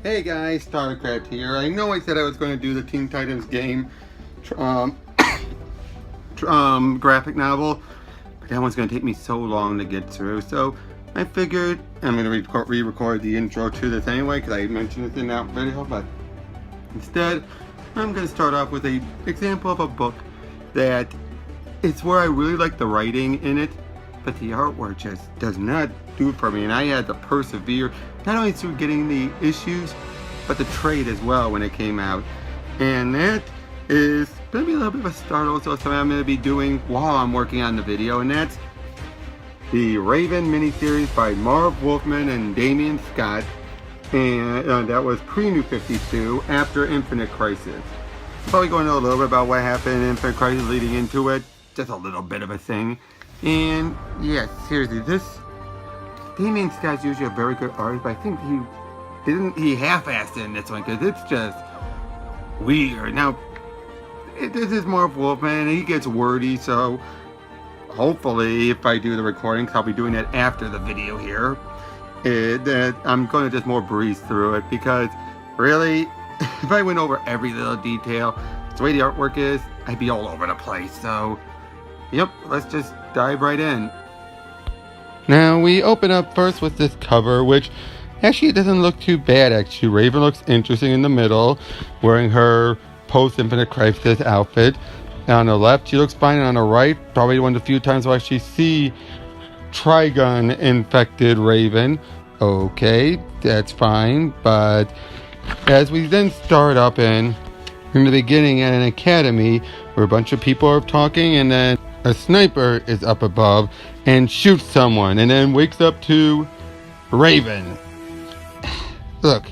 Hey guys, StarCraft here. I know I said I was going to do the Teen Titans game graphic novel, but that one's going to take me so long to get through. So I figured I'm going to re-record the intro to this anyway, because I mentioned it in that video. But instead, I'm going to start off with an example of a book that it's where I really like the writing in it, but the artwork just does not do it for me, and I had to persevere not only through getting the issues but the trade as well when it came out. And that is going to be a little bit of a startle, so something I'm going to be doing while I'm working on the video, and that's the Raven miniseries by Marv Wolfman and Damion Scott, and that was pre-New 52 after Infinite Crisis. I'm probably going to know a little bit about what happened in Infinite Crisis leading into it, just a little bit of a thing. And yeah, seriously, this Damion Scott's usually a very good artist, but I think he half-assed it in this one because it's just weird. Now, this is Marv Wolfman and he gets wordy, so hopefully if I do the recording, I'll be doing that after the video here, that I'm going to just more breeze through it, because really, if I went over every little detail, the way the artwork is, I'd be all over the place. So yep, let's just dive right in. Now we open up first with this cover, which actually doesn't look too bad. Actually, Raven looks interesting in the middle, wearing her post-Infinite Crisis outfit. Now on the left, she looks fine, and on the right, probably one of the few times we'll actually see Trigon infected Raven. Okay, that's fine, but as we then start up in the beginning at an academy where a bunch of people are talking, and then a sniper is up above and shoots someone and then wakes up to Raven. Look,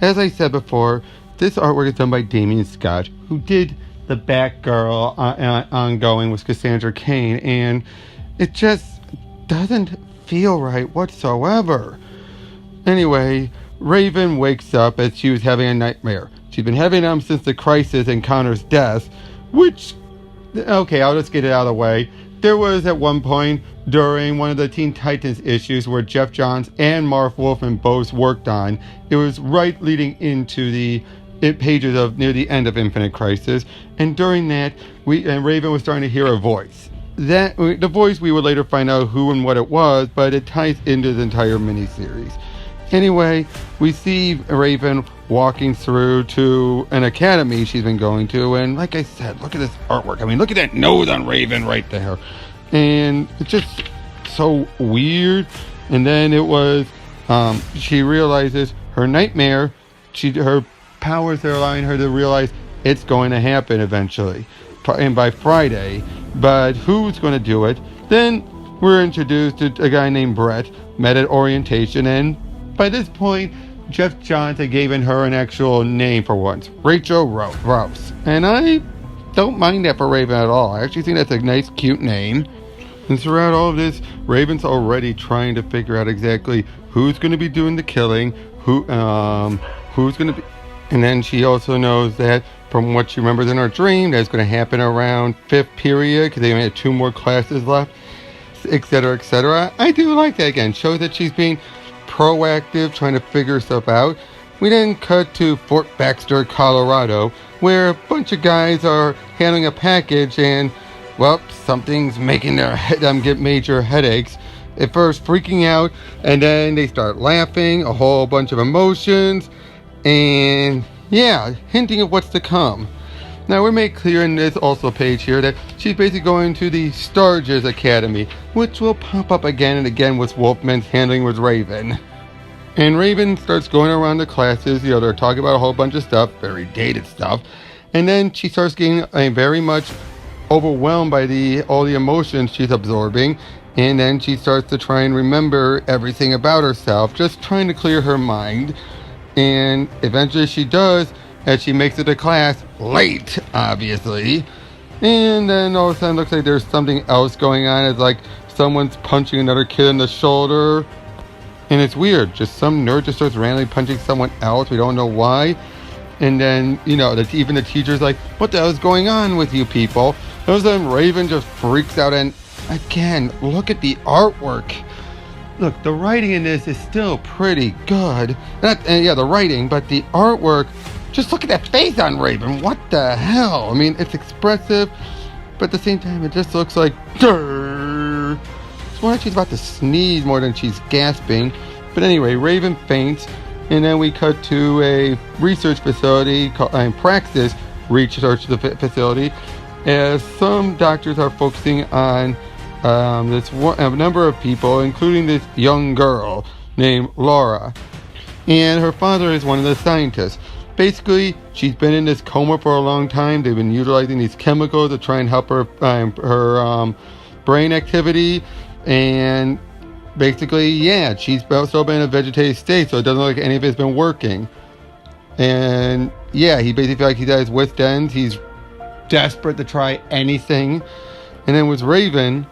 as I said before, this artwork is done by Damion Scott, who did the Batgirl ongoing with Cassandra Cain, and it just doesn't feel right whatsoever. Anyway, Raven wakes up as she was having a nightmare. She's been having them since the Crisis and Connor's death, which, okay, I'll just get it out of the way. There was at one point during one of the Teen Titans issues where Jeff Johns and Marv Wolfman both worked on. It was right leading into the pages of near the end of Infinite Crisis, and during that, Raven was starting to hear a voice. The voice we would later find out who and what it was, but it ties into the entire miniseries. Anyway, we see Raven walking through to an academy she's been going to, and like I said, look at this artwork. I mean, look at that nose on Raven right there. And it's just so weird. And then it was, she realizes her nightmare, her powers are allowing her to realize it's going to happen eventually, and by Friday. But who's going to do it? Then we're introduced to a guy named Brett, met at orientation, and by this point, Jeff Johns had given her an actual name for once, Rachel Rouse. And I don't mind that for Raven at all. I actually think that's a nice, cute name. And throughout all of this, Raven's already trying to figure out exactly who's going to be doing the killing, who's going to be. And then she also knows that from what she remembers in her dream, that's going to happen around 5th period, because they only have 2 more classes left, etc., etc. I do like that. Again, shows that she's being proactive, trying to figure stuff out. We then cut to Fort Baxter, Colorado, where a bunch of guys are handling a package, and well, something's making them get major headaches. At first freaking out, and then they start laughing, a whole bunch of emotions, and yeah, hinting at what's to come. Now, we're made clear in this also page here that she's basically going to the Stargers Academy, which will pop up again and again with Wolfman's handling with Raven. And Raven starts going around the classes, they're talking about a whole bunch of stuff, very dated stuff, and then she starts getting very much overwhelmed by all the emotions she's absorbing, and then she starts to try and remember everything about herself, just trying to clear her mind. And eventually she does, as she makes it to class late, obviously. And then all of a sudden it looks like there's something else going on. It's like someone's punching another kid in the shoulder. And it's weird. Just some nerd just starts randomly punching someone else. We don't know why. And then, even the teacher's like, what the hell is going on with you people? And all of a sudden Raven just freaks out. And again, look at the artwork. look, the writing in this is still pretty good. The writing, but the artwork, just look at that face on Raven. What the hell? I mean, it's expressive, but at the same time, it just looks like, durr. It's more like she's about to sneeze more than she's gasping. But anyway, Raven faints, and then we cut to a research facility, Praxis research facility, as some doctors are focusing on a number of people, including this young girl named Laura. And her father is one of the scientists. Basically, she's been in this coma for a long time. They've been utilizing these chemicals to try and help her brain activity. And basically, she's still been in a vegetative state, so it doesn't look like any of it's been working. And he basically feels like he's at his wit's end. He's desperate to try anything. And then with Raven,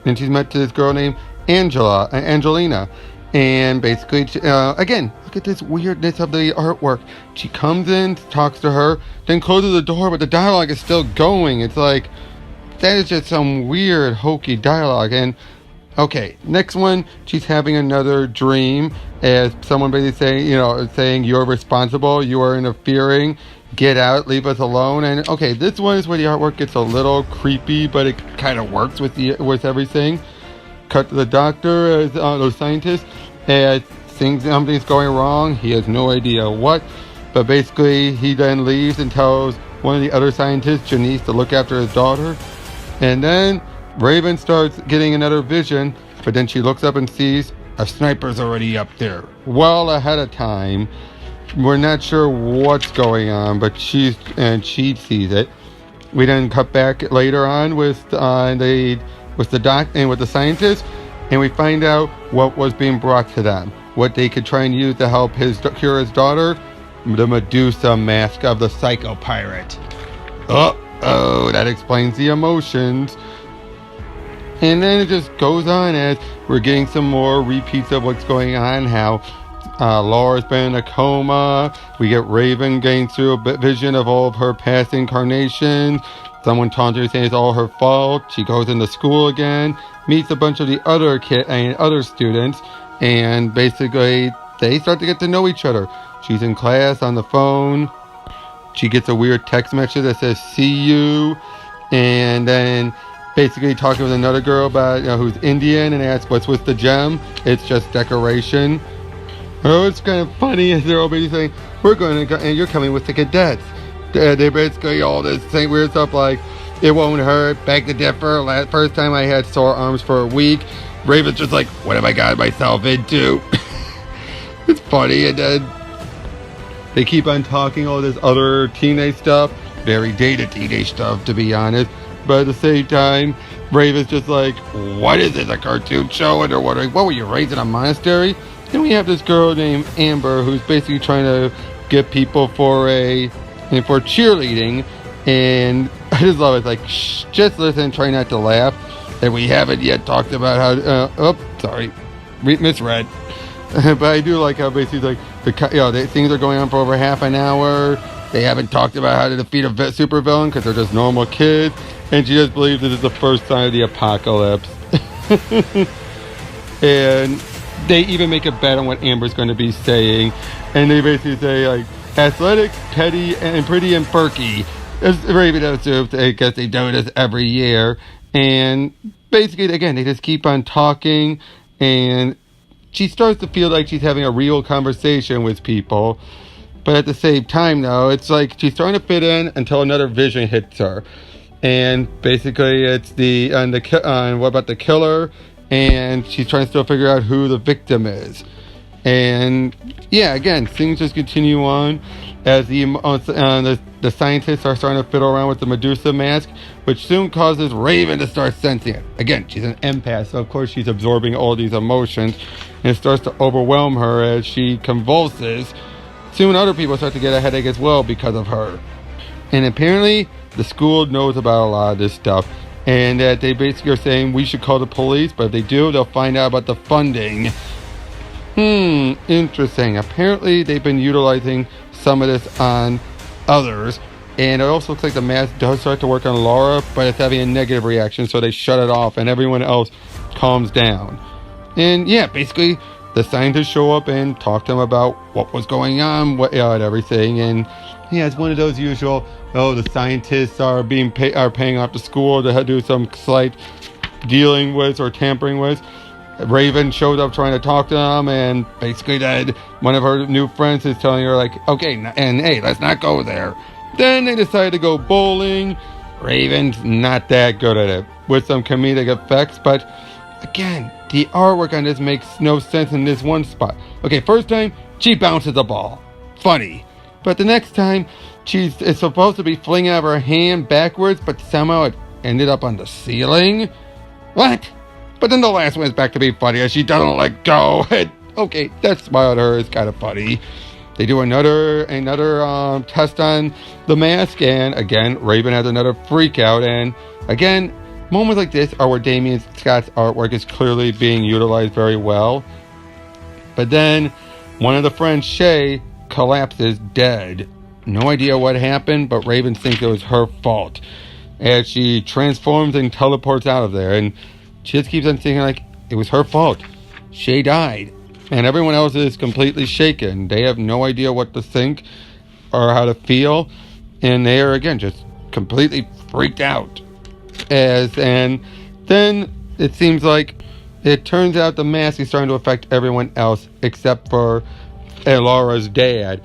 and she's met to this girl named Angelina. And basically, again, look at this weirdness of the artwork. She comes in, talks to her, then closes the door, but the dialogue is still going. It's like, that is just some weird, hokey dialogue. And, okay, next one, she's having another dream, as someone basically saying, you're responsible, you are interfering, get out, leave us alone. And, okay, this one is where the artwork gets a little creepy, but it kind of works with everything. Cut to the doctor, those scientists, as something's going wrong. He has no idea what, but basically he then leaves and tells one of the other scientists, Janice, to look after his daughter. And then Raven starts getting another vision, but then she looks up and sees a sniper's already up there, well ahead of time. We're not sure what's going on, but she sees it. We then cut back later on with the doc and with the scientists, and we find out what was being brought to them, what they could try and use to help cure his daughter, the Medusa mask of the psycho pirate. That explains the emotions. And then it just goes on as we're getting some more repeats of what's going on, how Laura's been in a coma. We get Raven getting through a vision of all of her past incarnations. Someone taunts her saying it's all her fault. She goes into school again, meets a bunch of the other students, and basically they start to get to know each other. She's in class on the phone. She gets a weird text message that says "see you," and then basically talking with another girl about who's Indian and asks what's with the gem. It's just decoration. Oh, it's kind of funny as they're all basically saying, "We're going to go, and you're coming with the cadets." They basically all this same weird stuff like, it won't hurt, beg to differ. First time I had sore arms for a week. Raven's just like, what have I got myself into? It's funny. And then they keep on talking all this other teenage stuff. Very dated teenage stuff, to be honest. But at the same time, Raven's just like, what is this, a cartoon show? And they're wondering, what were you raised in a monastery? And we have this girl named Amber who's basically trying to get people for cheerleading, and I just love it. It's like, shh, just listen, try not to laugh. And we haven't yet talked about how, misread. But I do like how basically like things are going on for over half an hour. They haven't talked about how to defeat a supervillain because they're just normal kids, and she just believes this is the first sign of the apocalypse. And they even make a bet on what Amber's going to be saying, and they basically say like, athletic, petty, and pretty and perky. As Raven assumes, I guess they do this every year. And basically, again, they just keep on talking, and she starts to feel like she's having a real conversation with people. But at the same time, though, it's like she's trying to fit in until another vision hits her. And basically, it's what about the killer? And she's trying to still figure out who the victim is. And again, things just continue on as the scientists are starting to fiddle around with the Medusa mask, which soon causes Raven to start sensing it. Again, she's an empath, so of course she's absorbing all these emotions, and it starts to overwhelm her as she convulses. Soon other people start to get a headache as well because of her. And apparently the school knows about a lot of this stuff, and that they basically are saying we should call the police, but if they do, they'll find out about the funding. Interesting. Apparently they've been utilizing some of this on others, and it also looks like the mask does start to work on Laura, but it's having a negative reaction, so they shut it off and everyone else calms down. And yeah, basically the scientists show up and talk to him about what was going on, and everything. And yeah, it's one of those usual, the scientists are paying off the school to do some slight dealing with or tampering with. Raven shows up trying to talk to them, and basically that one of her new friends is telling her, like, okay, and hey, let's not go there. Then they decide to go bowling. Raven's not that good at it, with some comedic effects, but again, the artwork on this makes no sense in this one spot. Okay, first time, she bounces the ball. Funny. But the next time, it's supposed to be flinging out of her hand backwards, but somehow it ended up on the ceiling? What? But then the last one is back to be funny as she doesn't let go. Okay, that smile at her is kind of funny. They do another test on the mask, and again, Raven has another freak out. And again, moments like this are where Damion Scott's artwork is clearly being utilized very well. But then one of the friends, Shay, collapses dead. No idea what happened, but Raven thinks it was her fault as she transforms and teleports out of there. And she just keeps on thinking, like, it was her fault. Shay died. And everyone else is completely shaken. They have no idea what to think or how to feel. And they are, again, just completely freaked out. And then it seems like it turns out the mask is starting to affect everyone else except for Laura's dad.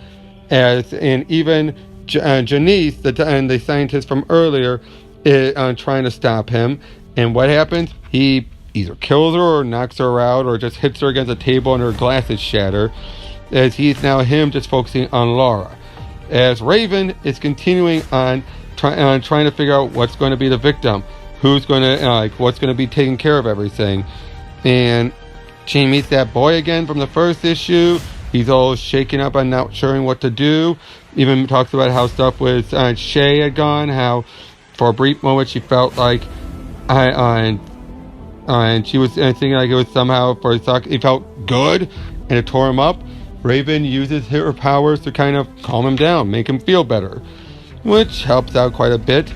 And even Janice, the scientist from earlier, is trying to stop him. And what happens? He either kills her or knocks her out or just hits her against a table and her glasses shatter, as he's now just focusing on Laura. As Raven is continuing on trying to figure out what's going to be the victim, who's going to what's going to be taking care of everything. And she meets that boy again from the first issue. He's all shaken up and not sure what to do. Even talks about how stuff with Shay had gone, how for a brief moment she felt like and she was thinking like it was somehow he felt good and it tore him up. Raven uses her powers to kind of calm him down, make him feel better, which helps out quite a bit.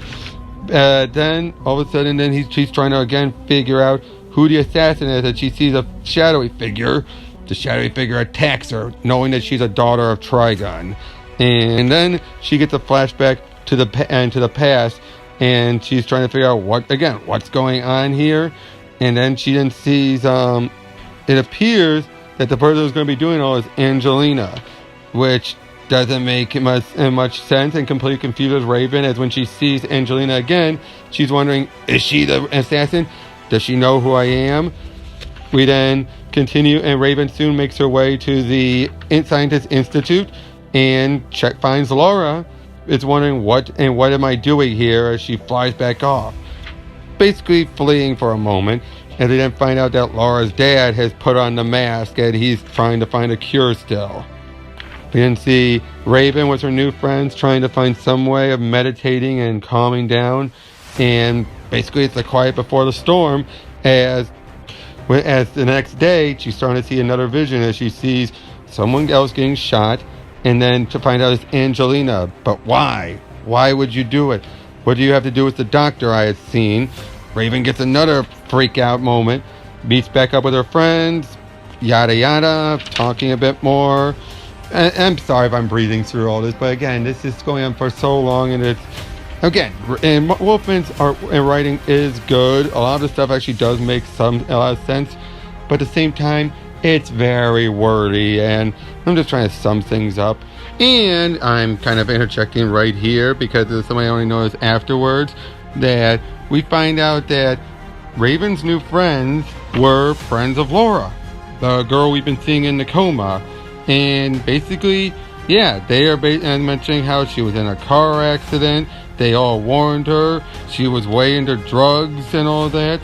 Then all of a sudden, she's trying to again figure out who the assassin is, and she sees a shadowy figure. The shadowy figure attacks her, knowing that she's a daughter of Trigon. And then she gets a flashback to the past, and she's trying to figure out what's going on here. And then she then sees it appears that the person who's going to be doing all is Angelina, which doesn't make much sense and completely confuses Raven, as when she sees Angelina again, she's wondering, is she the assassin? Does she know who I am? We then continue, and Raven soon makes her way to the Scientist Institute and finds Laura is wondering what am I doing here, as she flies back off, basically fleeing for a moment. And they then find out that Laura's dad has put on the mask and he's trying to find a cure still. We then see Raven with her new friends trying to find some way of meditating and calming down. And basically it's the quiet before the storm, as the next day she's starting to see another vision as she sees someone else getting shot, and then to find out it's Angelina. But why? Why would you do it? What do you have to do with the doctor I had seen? Raven gets another freak out moment, meets back up with her friends, yada yada, talking a bit more. And I'm sorry if I'm breathing through all this, but again, this is going on for so long, and it's, again, and Wolfman's art and writing is good. A lot of the stuff actually does make a lot of sense, but at the same time, it's very wordy, and I'm just trying to sum things up. And I'm kind of interjecting right here because there's somebody I only noticed afterwards, that we find out that Raven's new friends were friends of Laura, the girl we've been seeing in the coma. And basically, yeah, they are mentioning how she was in a car accident. They all warned her. She was way into drugs and all that.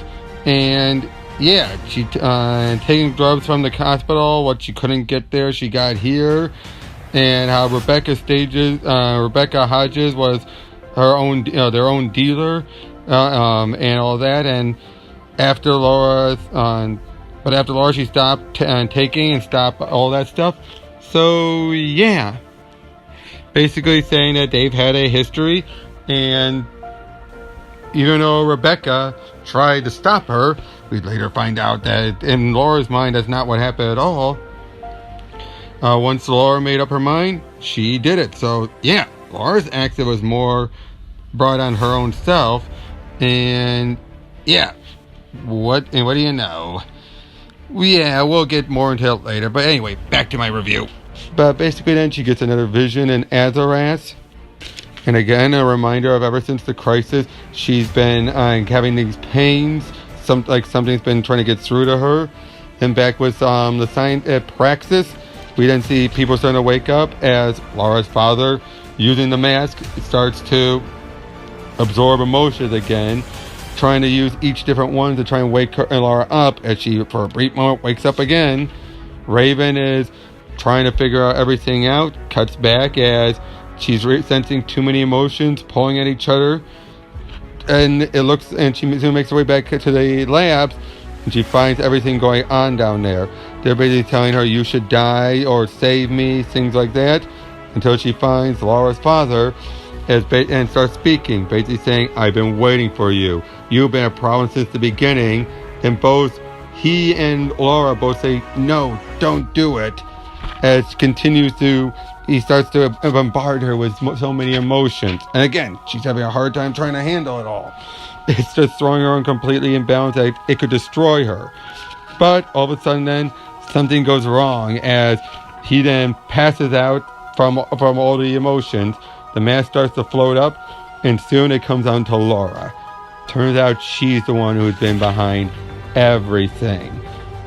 And yeah, she taking drugs from the hospital. What she couldn't get there, she got here. And how Rebecca Hodges was her own, their own dealer, and all that. And after Laura, she stopped taking and stopped all that stuff. So yeah, basically saying that they've had a history, and even though Rebecca tried to stop her, We later find out that in Laura's mind, that's not what happened at all. Once Laura made up her mind, she did it. So, yeah, Laura's accident was more brought on her own self. And, yeah, what do you know? Yeah, we'll get more into it later. But anyway, back to my review. But basically then she gets another vision in Azaras. And again, a reminder of ever since the crisis, she's been having these pains. Something's been trying to get through to her. And back with the sign at Praxis, we then see people starting to wake up as Laura's father, using the mask, starts to absorb emotions again, trying to use each different one to try and wake Laura up as she, for a brief moment, wakes up again. Raven is trying to figure out everything out, cuts back as she's sensing too many emotions pulling at each other. And she makes her way back to the labs, and she finds everything going on down there. They're basically telling her, you should die or save me, things like that, until she finds Laura's father and starts speaking, basically saying, I've been waiting for you. You've been a problem since the beginning. And both he and Laura both say, no, don't do it. As he starts to bombard her with so many emotions. And again, she's having a hard time trying to handle it all. It's just throwing her on completely imbalanced. It could destroy her. But all of a sudden then, something goes wrong as he then passes out from all the emotions. The mask starts to float up, and soon it comes down to Laura. Turns out she's the one who's been behind everything.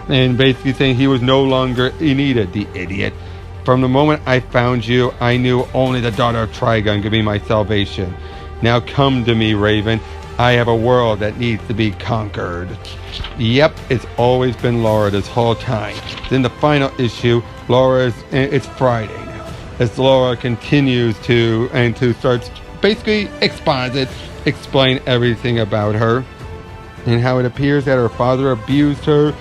And basically saying he was no longer needed, the idiot. From the moment I found you, I knew only the daughter of Trigon could be my salvation. Now come to me, Raven. I have a world that needs to be conquered. Yep, it's always been Laura this whole time. Then the final issue, it's Friday now. As Laura continues to start basically explain everything about her. And how it appears that her father abused her.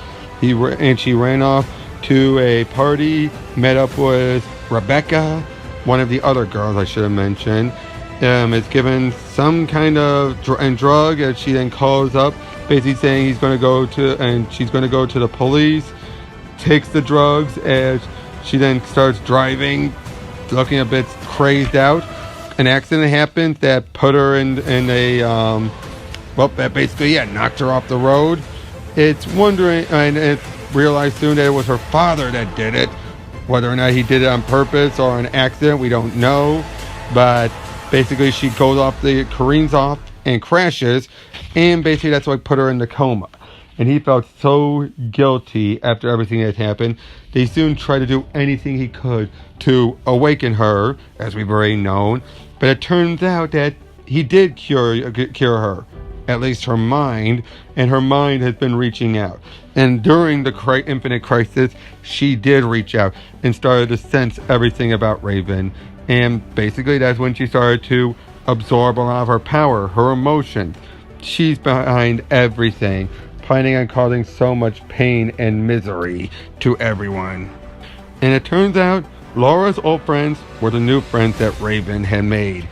And she ran off to a party, met up with Rebecca, one of the other girls I should have mentioned. Is given some kind of drug, as she then calls up, basically saying she's going to go to the police, takes the drugs as she then starts driving, looking a bit crazed out. An accident happens that put her in a, that basically, knocked her off the road. It's realized soon that it was her father that did it. Whether or not he did it on purpose or an accident, we don't know. But basically, she careens off and crashes, and basically that's what put her in the coma. And he felt so guilty after everything that happened. They soon tried to do anything he could to awaken her, as we've already known. But it turns out that he did cure her, at least her mind, and her mind has been reaching out. And during the Infinite Crisis, she did reach out and started to sense everything about Raven. And basically that's when she started to absorb a lot of her power, her emotions. She's behind everything, planning on causing so much pain and misery to everyone. And it turns out Laura's old friends were the new friends that Raven had made.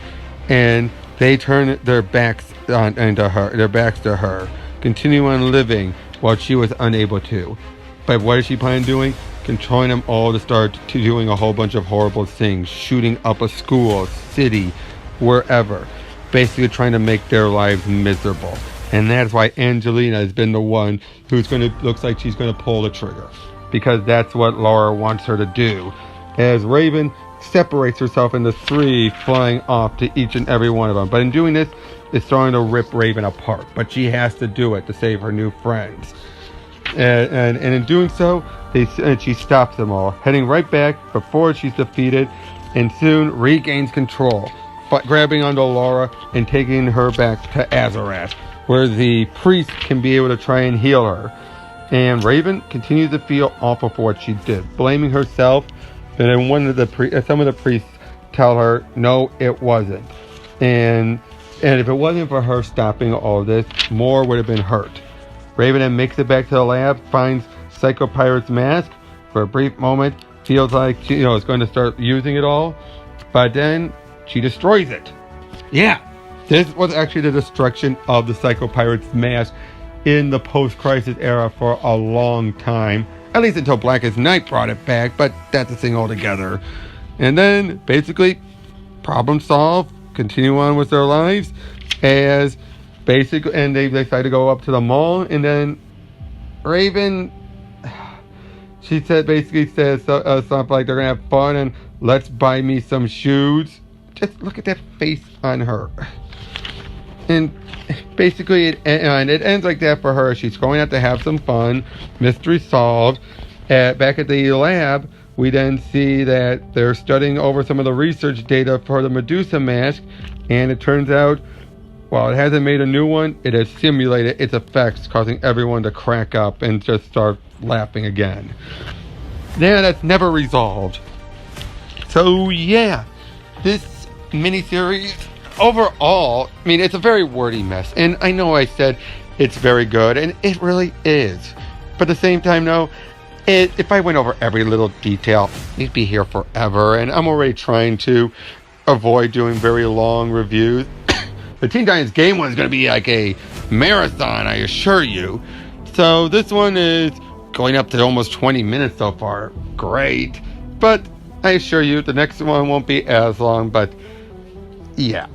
And they turned their backs to her, continuing on living while she was unable to. But what is she planning on doing? Controlling them all to start doing a whole bunch of horrible things, shooting up a school, city, wherever, basically trying to make their lives miserable. And that's why Angelina has been the one looks like she's going to pull the trigger, because that's what Laura wants her to do. As Raven separates herself into three, flying off to each and every one of them. But in doing this, it's starting to rip Raven apart. But she has to do it to save her new friends. And in doing so, she stops them all, heading right back before she's defeated, and soon regains control, grabbing onto Laura and taking her back to Azaras, where the priest can be able to try and heal her. And Raven continues to feel awful for what she did, blaming herself. And then some of the priests tell her, no, it wasn't. And if it wasn't for her stopping all this, more would have been hurt. Raven then makes it back to the lab, finds Psycho Pirate's mask for a brief moment, feels like she is going to start using it all, but then she destroys it. Yeah, this was actually the destruction of the Psycho Pirate's mask in the post-crisis era for a long time. At least until Blackest Night brought it back, but that's a thing altogether. And then, basically, problem solved, continue on with their lives, and they decide to go up to the mall, and then Raven, she basically says something like they're gonna have fun and let's buy me some shoes. Just look at that face on her. And basically it ends like that for her. She's going out to have some fun. Mystery solved. Back at the lab, we then see that they're studying over some of the research data for the Medusa mask, and it turns out, while it hasn't made a new one, it has simulated its effects, causing everyone to crack up and just start laughing again. Yeah, that's never resolved. So yeah, this miniseries overall, I mean, it's a very wordy mess, and I know I said it's very good, and it really is. But at the same time, though, if I went over every little detail, we'd be here forever, and I'm already trying to avoid doing very long reviews. The Teen Titans Game one is going to be like a marathon, I assure you. So this one is going up to almost 20 minutes so far. Great. But I assure you, the next one won't be as long, but yeah.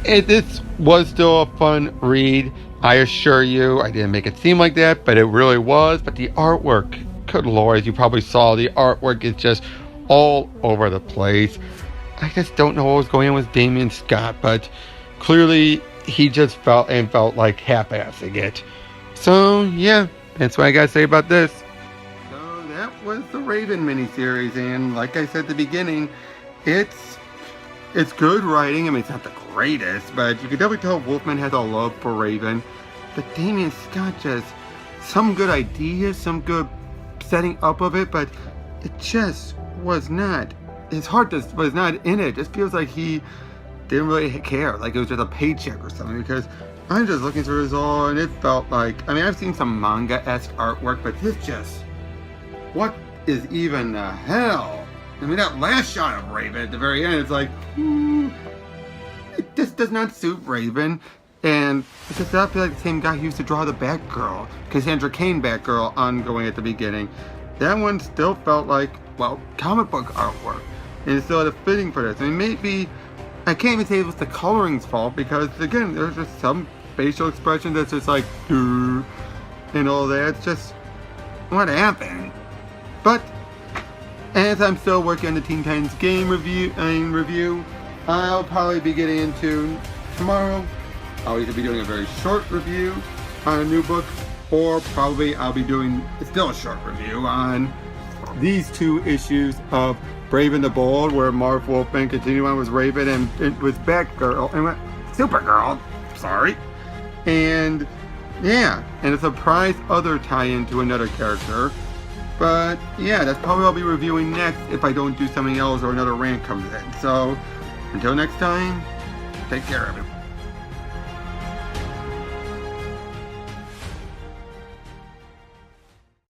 This was still a fun read. I assure you, I didn't make it seem like that, but it really was. But the artwork, good lord, as you probably saw, the artwork is just all over the place. I just don't know what was going on with Damion Scott, but clearly he just felt like half-assing it. So yeah, that's what I gotta say about this. So that was the Raven miniseries, and like I said at the beginning, it's good writing. I mean, it's not the greatest, but you can definitely tell Wolfman has a love for Raven. But Damion Scott just some good ideas, some good setting up of it, but it just was not. His heart just was not in it. It just feels like he didn't really care, like it was just a paycheck or something, because I'm just looking through this all, and it felt like, I mean, I've seen some manga-esque artwork, but this just, what is even the hell? I mean, that last shot of Raven at the very end, it's like, it just does not suit Raven, and it does not feel like the same guy who used to draw the Batgirl, Cassandra Cain Batgirl, ongoing at the beginning. That one still felt like, well, comic book artwork, and it's still fitting for this. I mean, maybe, I can't even say it was the coloring's fault, because again, there's just some facial expression that's just like, and all that. It's just, what happened? But as I'm still working on the Teen Titans Game review, I'll probably be getting into tomorrow. I'll either be doing a very short review on a new book, or probably I'll be doing still a short review on these two issues of Brave and the Bold, where Marv Wolfman continued on with Raven and with Batgirl and Supergirl, sorry, and yeah, and a surprise other tie-in to another character. But yeah, that's probably what I'll be reviewing next if I don't do something else or another rant comes in. So until next time, take care, everyone.